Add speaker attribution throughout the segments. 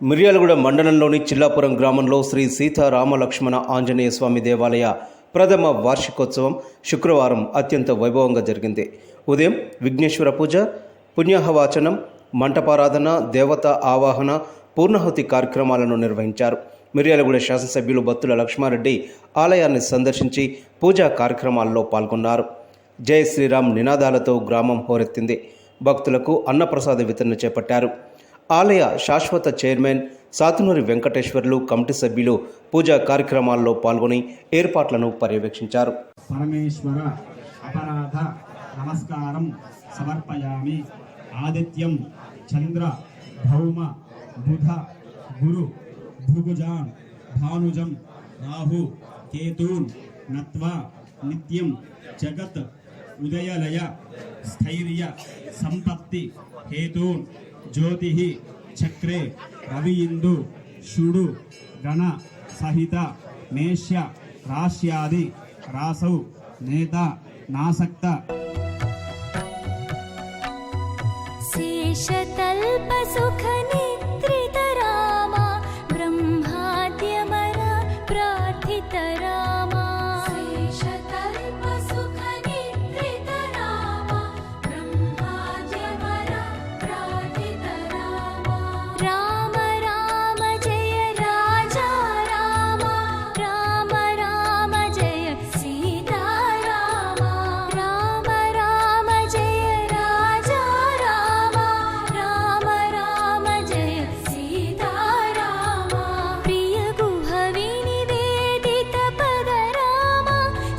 Speaker 1: మిర్యాలగూడ మండలంలోని చిల్లాపురం గ్రామంలో శ్రీ సీతారామలక్ష్మణ ఆంజనేయ స్వామి దేవాలయ ప్రథమ వార్షికోత్సవం శుక్రవారం అత్యంత వైభవంగా జరిగింది. ఉదయం విఘ్నేశ్వర పూజ, పుణ్యాహవాచనం, మంటపారాధన, దేవత ఆవాహన, పూర్ణాహుతి కార్యక్రమాలను నిర్వహించారు. మిర్యాలగూడ శాసనసభ్యులు బత్తుల లక్ష్మారెడ్డి ఆలయాన్ని సందర్శించి పూజా కార్యక్రమాల్లో పాల్గొన్నారు. జై శ్రీరామ్ నినాదాలతో గ్రామం హోరెత్తింది. భక్తులకు అన్నప్రసాద వితరణ చేపట్టారు. ఆలయ శాశ్వత చైర్మన్ సాతునూరి వెంకటేశ్వర్లు, కమిటీ సభ్యులు పూజా కార్యక్రమాల్లో పాల్గొని ఏర్పాట్లను పర్యవేక్షించారు.
Speaker 2: పరమేశ్వర అపరాధ నమస్కారం సమర్పయామి. ఆదిత్యం చంద్ర భౌమ బుధ గురు భుగుజాన్ భానుజం రాహు కేతూన్ నత్వా నిత్యం జగత్ ఉదయలయ స్థైర్య సంపత్తి హేతూన్ జ్యోతి చక్రే రవి ఇందు షుడు గణ సహిత మేష్య రాశ్యాది రాసౌ నేత నాసక్త
Speaker 3: శేషతల్ప సుఖ నిద్రిత రామ బ్రహ్మాద్యమర ప్రార్థిత రామ. శేషతల్ప సుఖ నిద్రిత రామ బ్రహ్మాద్యమర ప్రార్థిత రామ. రామ రామ జయ రాజా రామ, రామ రామ జయ సీతా రామ. రామ రామ జయ రాజా రామ, రామ రామ జయ సీతా రామ. ప్రియ గుహ వినివేదిత పద రామ,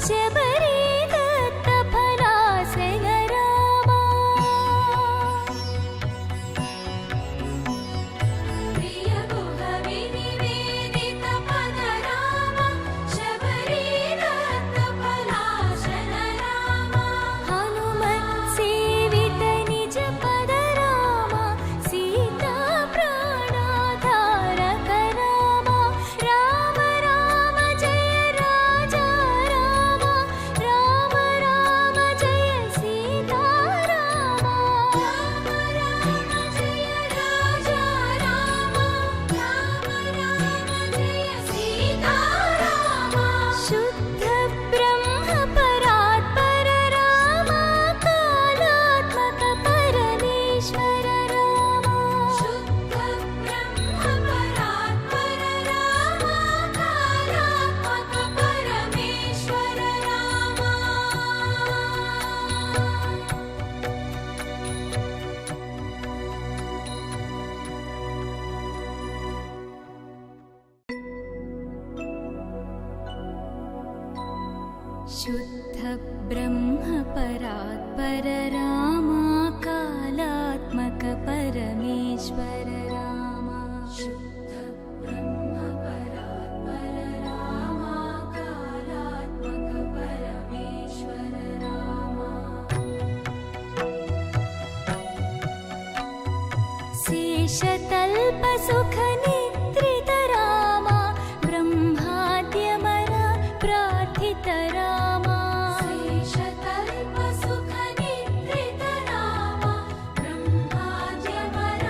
Speaker 3: శబరీ దత్త ఫలాసన రామ. ప్రియ గుహ వినివేదిత పద రామ, శబరీ దత్త ఫలాసన రామ. హనుమత్ సేవిత నిజ పద రామ, సీతా ప్రాణాధారక రామ. రామ రామ జయ రాజా రామ, రామ రామ జయ సీతా రామ. రామ రామ జయ రాజా రామ, రామ రామ జయ సీతా రామ. శుద్ధ బ్రహ్మ పరాత్పర రామ, కాలాత్మక పరమేశ్వర రామ. శుద్ధ బ్రహ్మ పరాత్పర రామ, కాలాత్మక పరమేశ్వర రామ. శుద్ధ బ్రహ్మ పరాత్పర రామ, కాలాత్మక పరమేశ్వర రామ. శుద్ధ బ్రహ్మ పరాత్పర రామ, కాలాత్మక పరమేశ్వర రామ. శేషతల్ప సుఖ నిద్రిత రామ బ్రహ్మాద్యమర ప్రార్థిత రామ. శేషతల్ప సుఖ నిద్రిత రామ బ్రహ్మాద్యమర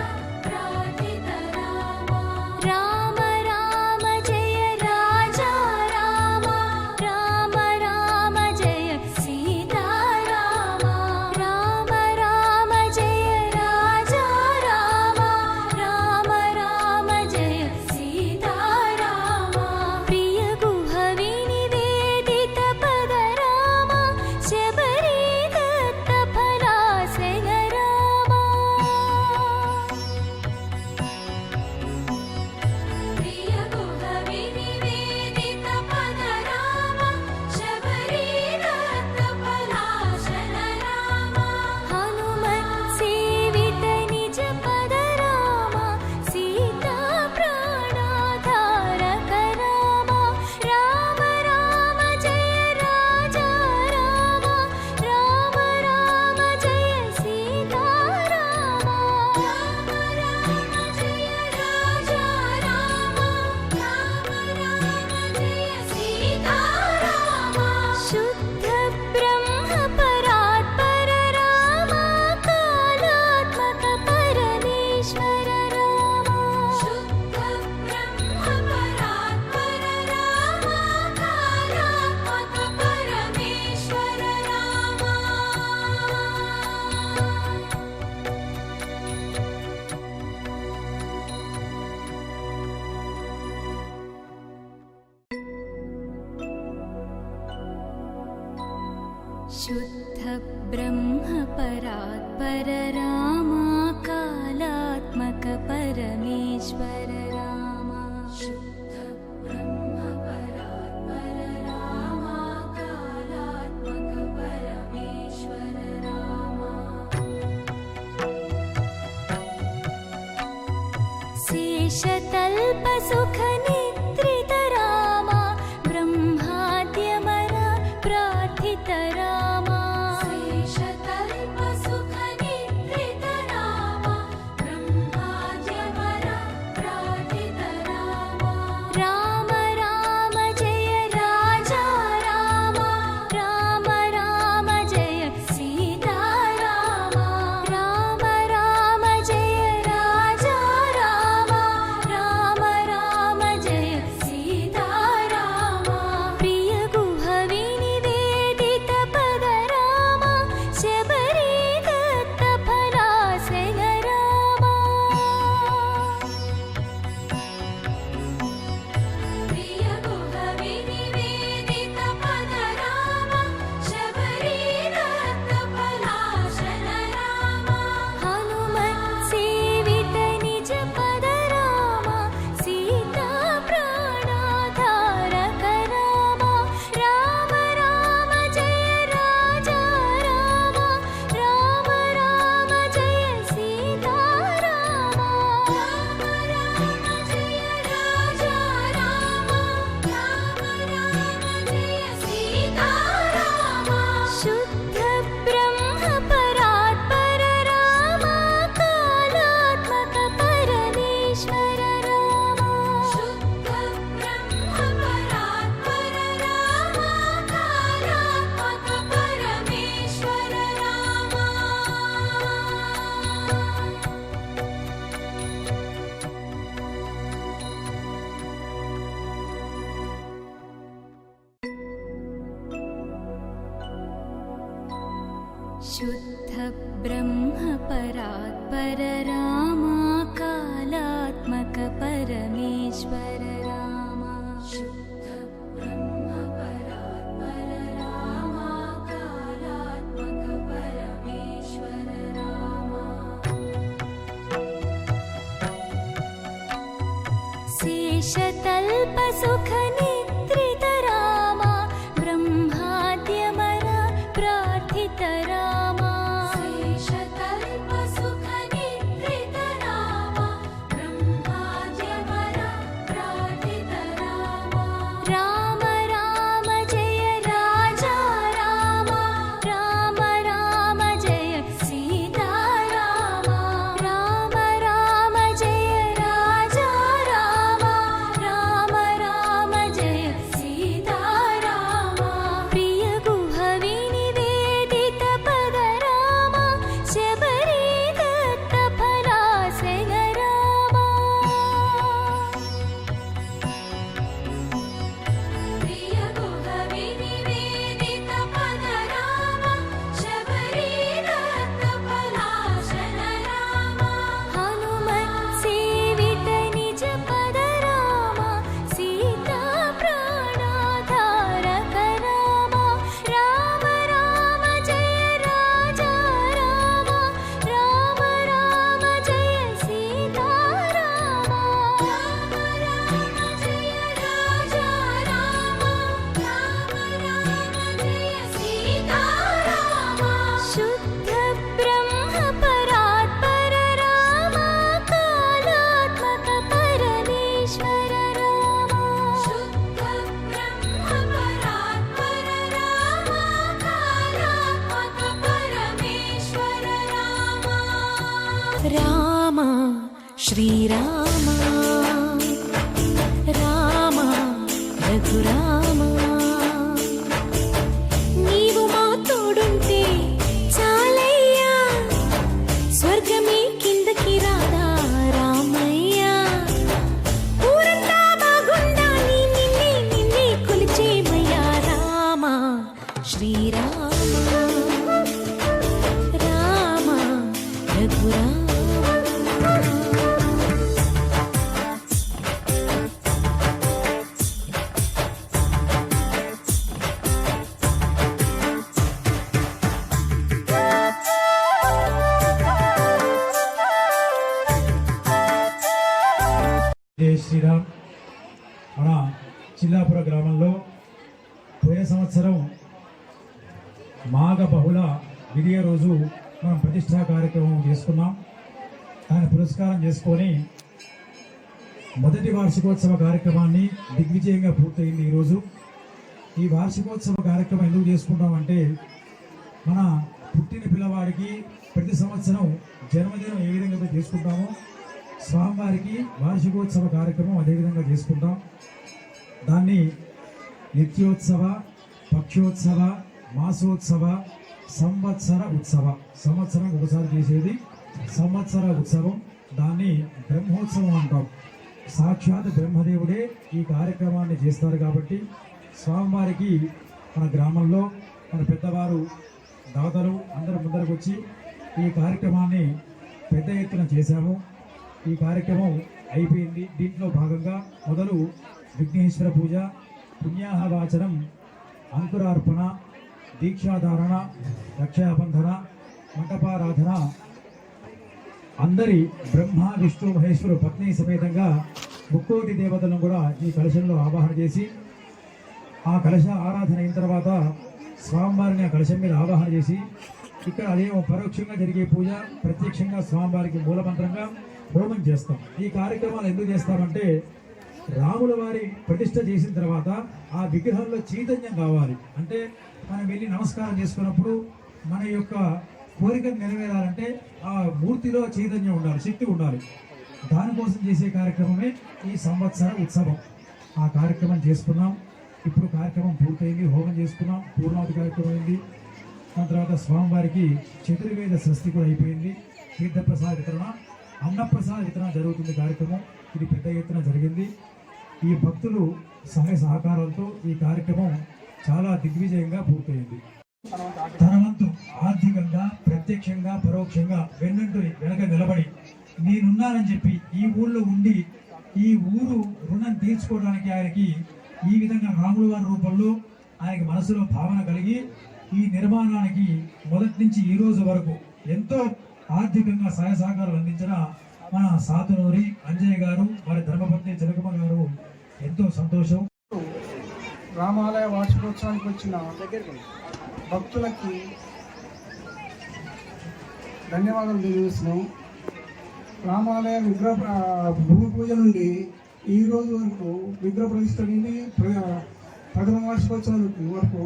Speaker 3: ప్రార్థిత రామ. రామ రామ జయ రాజా రామ, రామ రామ జయ సీతా రామ. రామ రామ జయ రాజా రామ, రామ రామ జయ शुद्ध ब्रह्म परात्पर रामा कालात्मक परमेश्वर रामा शुद्ध ब्रह्म परात्पर रामा कालात्मक परमेश्वर रामा शेषतल्प सुख निद्रित रामा ब्रह्माद्यमर प्रार्थित रामा शेषतल्प सुख निद्रित रामा ब्रह्माद्यमर प्रार्थित रामा राम राम जय राजा रामा राम राम जय सीता रामा राम राम जय राजा रामा राम राम जय सीता रामा प्रिय गुह विनिवेदित पद रामा शबरी दत्त फलासेन रामा प्रिय गुह विनिवेदित पद रामा शबरी दत्त फलासेन रामा हनुमत् सेवित निज पद रामा सीता प्राणाधारक रामा राम राम जय राजा रामा राम राम जय सीता रामा राम राम जय राजा रामा राम राम जय सीता रामा शुद्ध ब्रह्म परात्पर रामा कालात्मक परमेश्वर रामा शुद्ध ब्रह्म परात्पर रामा कालात्मक परमेश्वर रामा शुद्ध ब्रह्म परात्पर रामा कालात्मक परमेश्वर रामा शुद्ध ब्रह्म परात्पर रामा कालात्मक परमेश्वर रामा शेषतल्प सुख निद्रित रामा ब्रह्माद्यमर प्रार्थित रामा शेषतल्प सुख निद्रित रामा ब्रह्माद्यमर प्रार्थित रामा राम राम जय राजा रामा राम राम जय सीता रामा राम राम जय राजा रामा राम राम जय सीता रामा प्रिय गुह विनिवेदित पद रामा शबरी दत्त फलासेन रामा प्रिय गुह विनिवेदित पद रामा शबरी दत्त फलासेन रामा हनुमत् सेवित निज पद रामा सीता प्राणाधारक रामा राम राम जय राजा रामा राम राम जय सीता रामा राम राम जय राजा रामा राम राम जय सीता रामा शुद्ध ब्रह्म परात्पर रामा कालात्मक परमेश्वर रामा शुद्ध ब्रह्म परात्पर रामा कालात्मक परमेश्वर रामा राम श्रीराम राम रघुराम నీవు మా తోడుంటే చాలయ్యా స్వర్గమే కిందకి రాదా రామయ్యా ఊరంతా బాగుండాలి నిన్నే కొలిచేమయ్యా రామ శ్రీరామ రామ రఘురామ
Speaker 4: శ్రీరామ్. మన చిల్లాపుర గ్రామంలో పోయే సంవత్సరం మాఘ బహుళ విధియ రోజు మనం ప్రతిష్టా కార్యక్రమం చేసుకున్నాం. దాన్ని పురస్కారం చేసుకొని మొదటి వార్షికోత్సవ కార్యక్రమాన్ని దిగ్విజయంగా పూర్తయింది ఈరోజు. ఈ వార్షికోత్సవ కార్యక్రమం ఎందుకు చేసుకుంటామంటే మన పుట్టిన పిల్లవాడికి ప్రతి సంవత్సరం జన్మదినం ఏ విధంగా చేసుకుంటామో స్వామివారికి వార్షికోత్సవ కార్యక్రమం అదేవిధంగా చేసుకుంటాం. దాన్ని నిత్యోత్సవ, పక్షోత్సవ, మాసోత్సవ, సంవత్సర ఉత్సవ, సంవత్సరం ఒకసారి చేసేది సంవత్సర ఉత్సవం. దాన్ని బ్రహ్మోత్సవం అంటాం. సాక్షాత్ బ్రహ్మదేవుడే ఈ కార్యక్రమాన్ని చేస్తారు కాబట్టి స్వామివారికి మన గ్రామంలో మన పెద్దవారు దాతలు అందరూ ముందరకు వచ్చి ఈ కార్యక్రమాన్ని పెద్ద ఎత్తున చేశాము. ఈ కార్యక్రమం అయిపోయింది. దీంట్లో భాగంగా మొదలు విఘ్నేశ్వర పూజ, పుణ్యాహవాచనం, అంకురార్పణ, దీక్షాధారణ, రక్షాబంధన, మంటపారాధన, అందరి బ్రహ్మ విష్ణు మహేశ్వరు పత్ని సమేతంగా ముక్కోటి దేవతలను కూడా ఈ కలశంలో ఆవాహన చేసి ఆ కలశ ఆరాధన అయిన తర్వాత స్వామివారిని ఆ కలశం మీద ఆవాహన చేసి ఇక్కడ అదేమో పరోక్షంగా జరిగే పూజ, ప్రత్యక్షంగా స్వామివారికి మూలమంత్రంగా హోమం చేస్తాం. ఈ కార్యక్రమాలు ఎందుకు చేస్తామంటే రాముల వారి ప్రతిష్ట చేసిన తర్వాత ఆ విగ్రహంలో చైతన్యం కావాలి. అంటే మనం వెళ్ళి నమస్కారం చేసుకున్నప్పుడు మన యొక్క కోరికను నెరవేరాలంటే ఆ మూర్తిలో చైతన్యం ఉండాలి, శక్తి ఉండాలి. దానికోసం చేసే కార్యక్రమమే ఈ సంవత్సర ఉత్సవం. ఆ కార్యక్రమం చేసుకున్నాం. ఇప్పుడు కార్యక్రమం పూర్తయింది. హోమం చేసుకున్నాం. పూర్ణావతి కార్యక్రమం అయింది. దాని తర్వాత స్వామివారికి చతుర్వేద స్వస్తి కూడా అయిపోయింది. తీర్థప్రసాద వితరణ, అన్నప్రసాద వితరణ జరుగుతుంది కార్యక్రమం. ఇది పెద్ద ఎత్తున జరిగింది. ఈ భక్తులు సహాయ సహకారాలతో ఈ కార్యక్రమం చాలా దిగ్విజయంగా పూర్తయింది. తన వంతు ఆర్థికంగా, ప్రత్యక్షంగా, పరోక్షంగా వెనక నిలబడి నేనున్నానని చెప్పి ఈ ఊళ్ళో ఉండి ఈ ఊరు రుణం తీర్చుకోవడానికి ఆయనకి ఈ విధంగా రాముల వారి రూపంలో ఆయనకి మనసులో భావన కలిగి ఈ నిర్మాణానికి మొదటి నుంచి ఈ రోజు వరకు ఎంతో ఆర్థికంగా సహాయ సహకారాలు అందించిన మన సాతునూరి అంజయ్య గారు, వారి ధర్మపత్ని చిలకమ్మ గారు ఎంతో సంతోషం.
Speaker 5: రామాలయ వార్షికోత్సవానికి వచ్చిన భక్తులకి ధన్యవాదాలు తెలియజేస్తున్నాం. రామాలయ భూమి పూజ నుండి ఈ రోజు వరకు విగ్రహ ప్రతిష్ఠ నుండి ప్రథమ వార్షికోత్సవం వరకు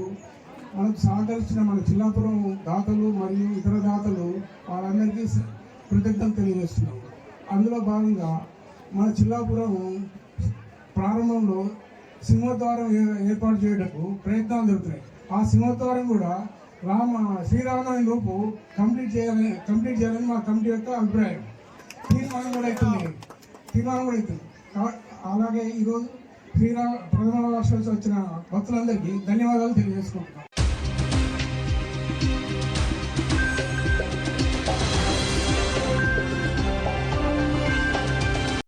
Speaker 5: మనకు సహకరించిన మన చిల్లాపురం దాతలు మరియు ఇతర దాతలు వాళ్ళందరికీ కృతజ్ఞతలు తెలియజేస్తున్నాం. అందులో భాగంగా మన చిల్లాపురం ప్రారంభంలో సింహద్వారం ఏర్పాటు చేయడానికి ప్రయత్నాలు జరుగుతున్నాయి. ఆ సింహద్వారం కూడా శ్రీరామనవమి లోపు కంప్లీట్ చేయాలని మా కమిటీ యొక్క అభిప్రాయం. తీర్మానం కూడా అవుతుంది. అలాగే ఈరోజు ప్రథమ వర్షాలు వచ్చిన భక్తులందరికీ ధన్యవాదాలు తెలియజేసుకుంటున్నాం.